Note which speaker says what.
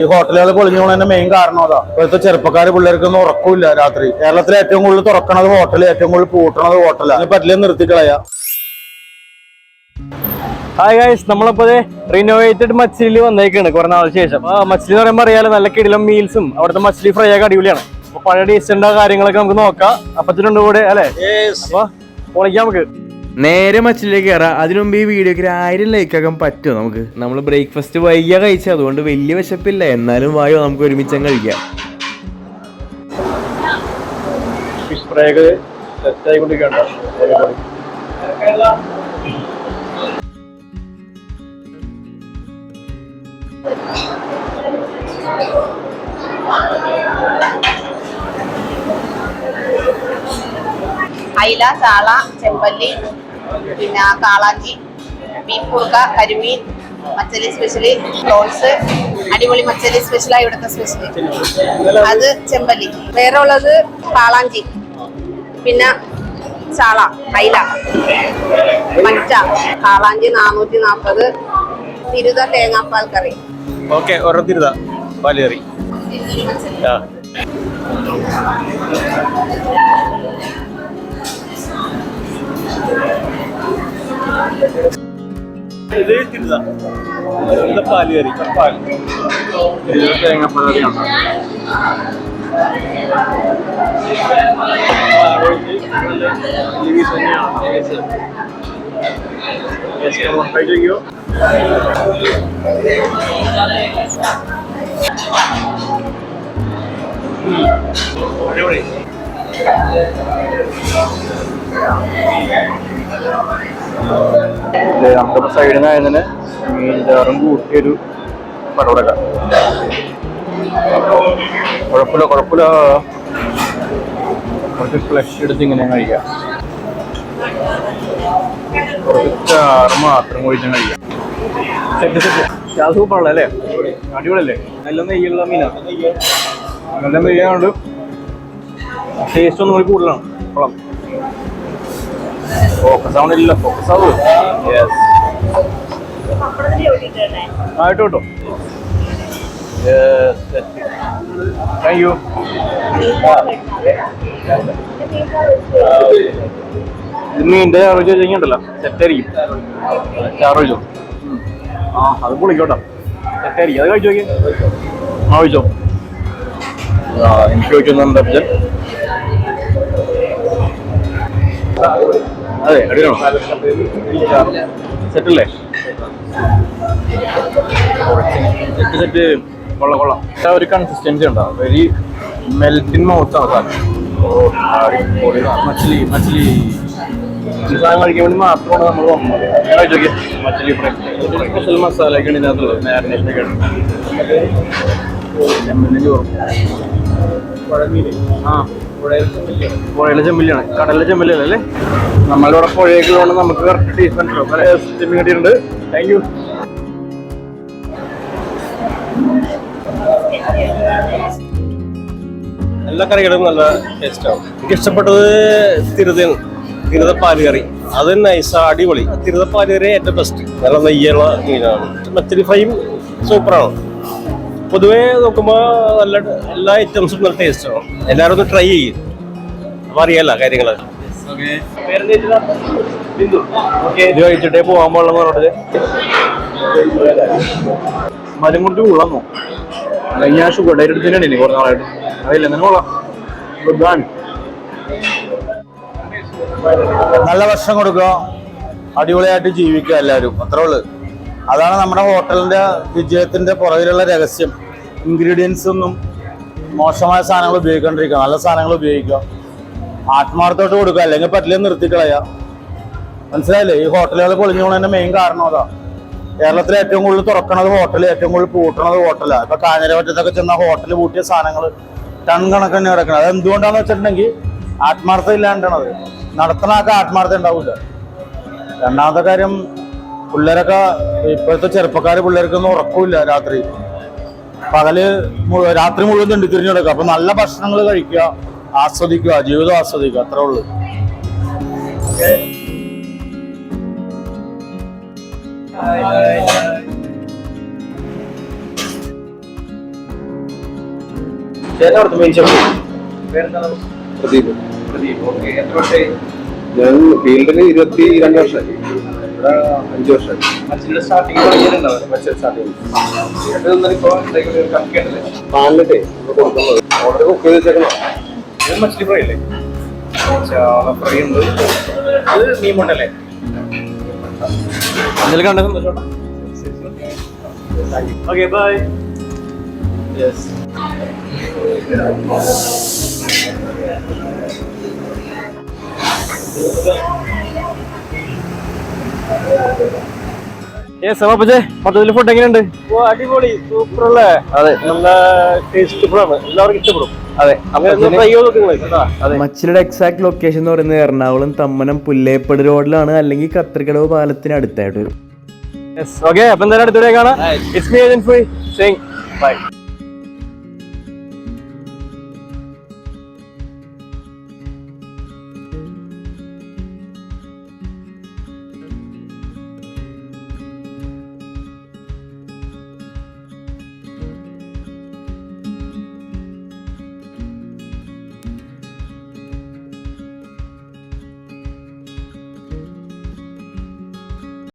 Speaker 1: ഈ ഹോട്ടലുകൾ പൊളിഞ്ഞു പോകുന്നതിന്റെ മെയിൻ കാരണം അതാ. ഇപ്പോഴത്തെ ചെറുപ്പക്കാര് പിള്ളേർക്കൊന്നും ഉറക്കമില്ല രാത്രി. കേരളത്തിൽ ഏറ്റവും കൂടുതൽ തുറക്കണത് ഹോട്ടൽ, ഏറ്റവും കൂടുതൽ പൂട്ടണത് ഹോട്ടലാണ്. പറ്റില്ല നിർത്തിക്കളയാ.
Speaker 2: ഹായ് ഗൈസ്, നമ്മളിപ്പോ റിനോവേറ്റഡ് മച്ചിലിൽ വന്നേക്കാണ് കുറെ നാളിന് ശേഷം. മച്ചിലി എന്ന് പറയുമ്പോൾ അറിയാലോ, നല്ല കിടിലം മീൽസും അവിടുത്തെ മച്ചിലി ഫ്രൈ ഒക്കെ അടിപൊളിയാണ്. അപ്പൊ പഴയ ടേസ്റ്റിന്റെ കാര്യങ്ങളൊക്കെ നമുക്ക് നോക്കാം. അപ്പത്തിനുണ്ട് കൂടെ അല്ലെ? അപ്പൊ പൊളിക്കാം നമുക്ക്.
Speaker 3: നേരെ മച്ചിലേക്ക് കയറാം. അതിനുമുമ്പ് ഈ വീഡിയോക്ക് 1000 ലൈക്ക് ആക്കാൻ പറ്റുമോ നമുക്ക്? നമ്മൾ ബ്രേക്ക്ഫാസ്റ്റ് വൈകിയ കഴിച്ചത്, അതുകൊണ്ട് വലിയ വിശപ്പില്ല. എന്നാലും വായോ, നമുക്ക് ഒരുമിച്ച് കഴിക്കാം.
Speaker 2: ഫിഷ് ഫ്രൈ ഒക്കെ സെറ്റ് ആയിക്കൊണ്ടിരിക്കണ്ടോ?
Speaker 4: അയില, ചാള, ചെമ്പല്ലി, പിന്നെ കാളാഞ്ചി, ബീഫ് കുറുക്ക, കരിമീൻ, മച്ചലി സ്പെഷ്യലി, പ്രോൺസ്, അടിപൊളി മച്ചലി സ്പെഷ്യലാണ് ഇവിടുത്തെ സ്പെഷ്യൽ. അത് ചെമ്പല്ലി. വേറെ ഉള്ളത് കാളാഞ്ചി, പിന്നെ ചാള, അയില, മറ്റ. കാളാഞ്ചി 440, തിരുത തേങ്ങാപ്പാൽ കറി.
Speaker 2: ഓക്കെ, ഒരെണ്ണം തിരുത പാല് കറി. ഇത് തിരുത പാല് കറി. തേങ്ങാപ്പാൽ കറിയാണ്. നമുക്കിപ്പോ സൈഡിൽ നിന്നായതിന് മീൻചാറും കൂട്ടിയൊരു പടവടക്ക. കുഴപ്പമില്ല. കുറച്ച് ഫ്ലഷ് എടുത്ത് ഇങ്ങനെ കഴിക്കാം. കുറച്ച് ചാറ് മാത്രം ഒഴിച്ചാൽ കഴിക്കാം. സെറ്റ് സൂപ്പറാണല്ലോ അല്ലേ? അടിപൊളിയല്ലേ? നല്ല നെയ്യുള്ള മീനാണ്. നല്ല നെയ്യാണ്ട് ടേസ്റ്റ് ഒന്നും കൂടി കൂടുതലാണ്. കൊള്ളാം. ഫോക്കസ് ആവണില്ല. ഫോക്കസ് ആവൂ. ആയിട്ട് കേട്ടോ. Thank you. മീൻ്റെ ചാറ് വെച്ച് കഴിഞ്ഞിട്ടുണ്ടല്ലോ, സെറ്റായിരിക്കും. ചാറ് വെച്ചോ. അത് പൊളിക്കോട്ടോ, സെറ്റായിരിക്കും. അത് കഴിച്ചു നോക്കി. കഴിച്ചോ. എനിക്ക് ചോദിക്കുന്നുണ്ട്. അതെ, അടിയാണോ? സെറ്റല്ലേ? സെറ്റ് കൊള്ളാം. ഒരു കൺസിസ്റ്റൻസി ഉണ്ടോ? വെരി മെൽറ്റിൻ മൗത്താണ് സാധനം. മച്ചിലി സാധനം കഴിക്കാൻ വേണ്ടി മാത്രമാണ് നമ്മൾ വന്നത്. കഴിച്ചു നോക്കിയാൽ മച്ചിലി ഫ്രൈ സ്പെഷ്യൽ മസാല ഒക്കെ ഉണ്ട് ഇതിനകത്തുള്ളത്. മാരിനേഷൻ ഒക്കെ ഉണ്ട്. ചെമ്മീനും ചോറും. പുഴയിലെ ചെമ്മല്ലിയാണ്, കടലിലെ ചെമ്മല്ലിയല്ലേ? നമ്മളിവിടെ പുഴയൊക്കെയുള്ളതുകൊണ്ട് നമുക്ക് കറക്റ്റ് ടേസ്റ്റ് ഉണ്ടല്ലോ. പല ചെമ്മീൻ കിട്ടിയിട്ടുണ്ട്. Thank you.
Speaker 5: എല്ലാ കറികളും നല്ല ടേസ്റ്റാവും. എനിക്ക് ഇഷ്ടപ്പെട്ടത് തിരുത പാല് കറി. അത് നൈസ്, അടിപൊളി. തിരുത പാല് കറി ഏറ്റവും ബെസ്റ്റ്. നല്ല നെയ്യുള്ള മീനാണ്. മച്ചലി ഫ്രൈയും സൂപ്പറാണ്. പൊതുവേ നോക്കുമ്പോൾ നല്ല എല്ലാ ഐറ്റംസും നല്ല ടേസ്റ്റാണ്. എല്ലാവരും ഒന്ന് ട്രൈ ചെയ്യും. അപ്പൊ അറിയാലോ കാര്യങ്ങൾ.
Speaker 2: ഇത് കഴിച്ചിട്ടേ പോകാൻ പാടുള്ളൂ പറഞ്ഞത്. മരം കൊണ്ട് കൊള്ളാന്നോ? ഞാൻ ഷുഗർ ഡയറ്റ് എടുത്തിട്ടുണ്ടേ കുറേ നാളായിട്ട്. അതില്ല, അങ്ങനെ കൊള്ളാം.
Speaker 1: നല്ല ഭക്ഷണം കൊടുക്കുക, അടിപൊളിയായിട്ട് ജീവിക്കുക എല്ലാവരും. അത്രേ ഉള്ളു. അതാണ് നമ്മുടെ ഹോട്ടലിന്റെ വിജയത്തിന്റെ പുറകിലുള്ള രഹസ്യം. ഇൻഗ്രീഡിയൻസ് ഒന്നും മോശമായ സാധനങ്ങൾ ഉപയോഗിക്കാണ്ടിരിക്കുക, നല്ല സാധനങ്ങൾ ഉപയോഗിക്കുക, ആത്മാർത്ഥത്തോട്ട് കൊടുക്കുക. അല്ലെങ്കിൽ പറ്റില്ല നിർത്തിക്കളയാ. മനസ്സിലായില്ലേ? ഈ ഹോട്ടലുകൾ പൊളിഞ്ഞു പോകുന്നതിന്റെ മെയിൻ കാരണം അതാ. കേരളത്തിൽ ഏറ്റവും കൂടുതൽ തുറക്കണത് ഹോട്ടൽ, ഏറ്റവും കൂടുതൽ പൂട്ടണത് ഹോട്ടലാണ്. ഇപ്പൊ കാഞ്ഞിരപറ്റത്തൊക്കെ ചെന്ന ഹോട്ടൽ പൂട്ടിയ സാധനങ്ങൾ ടൺ കണക്കിന് കിടക്കണം. അത് എന്തുകൊണ്ടാന്ന് വെച്ചിട്ടുണ്ടെങ്കിൽ ആത്മാർത്ഥം ഇല്ലാണ്ടാണത്. നടത്തണൊക്കെ ആത്മാർത്ഥം ഉണ്ടാവില്ല. രണ്ടാമത്തെ കാര്യം, പിള്ളേരൊക്കെ ഇപ്പോഴത്തെ ചെറുപ്പക്കാര് പിള്ളേർക്കൊന്നും ഉറക്കമില്ല രാത്രി. രാത്രി മുഴുവൻ തിണ്ടിത്തിരിഞ്ഞു കിടക്കുക. അപ്പൊ നല്ല ഭക്ഷണങ്ങൾ കഴിക്കുക, ആസ്വദിക്കുക, ജീവിതം ആസ്വദിക്കുക. അത്രേ ഉള്ളൂ.
Speaker 2: ചേട്ടൻ അവിടുത്തെ മെയിൻ ഷെഫ്.
Speaker 6: പ്രദീപ്.
Speaker 2: ഓക്കെ, എത്ര വർഷമായി?
Speaker 6: ഞാൻ ഫീൽഡിന് 22 വർഷമായി, ഇവിടെ 5 വർഷമായി.
Speaker 2: മച്ചിലിയുടെ സ്റ്റാർട്ടിങ് തുടങ്ങിയിട്ടുണ്ടാവും.
Speaker 6: മറ്റേ സ്റ്റാർട്ടിങ്
Speaker 2: ഇപ്പോൾ കണക്കേണ്ടല്ലേ?
Speaker 6: പാലിട്ടേ കൊടുക്കുന്നത് ഓർഡർ കുക്ക് ചെയ്ത് വെച്ചേക്കണം.
Speaker 2: ഇത് മച്ചിലി ഫ്രൈ അല്ലേ? ചാള ഫ്രൈ ഉണ്ട്. ഇത് മീൻ കൊണ്ടല്ലേ? എന്തെങ്കിലും കണ്ട സന്തോഷം. Okay, bye. യെസ്. മൊത്തത്തിൽ ഫുഡ് എങ്ങനെയുണ്ട്?
Speaker 5: അടിപൊളി, സൂപ്പർ അല്ലേ?
Speaker 2: അതെ,
Speaker 5: നല്ല ടേസ്റ്റ്ഫുൾ ആണ്, എല്ലാവർക്കും ഇഷ്ടപ്പെടും.
Speaker 2: അതെ.
Speaker 5: ട്രൈ ചെയ്ത്
Speaker 3: മച്ചിലിയുടെ എക്സാക്ട് ലൊക്കേഷൻ എന്ന് പറയുന്നത് എറണാകുളം തമ്മനം പുല്ലേപ്പടി റോഡിലാണ്, അല്ലെങ്കിൽ കത്രിക്കടവ് പാലത്തിന് അടുത്തായിട്ട് വരും.
Speaker 2: ഓക്കെ, അപ്പൊ എന്തായാലും അടുത്തൂടെ കാണാം. It's me agent free saying by.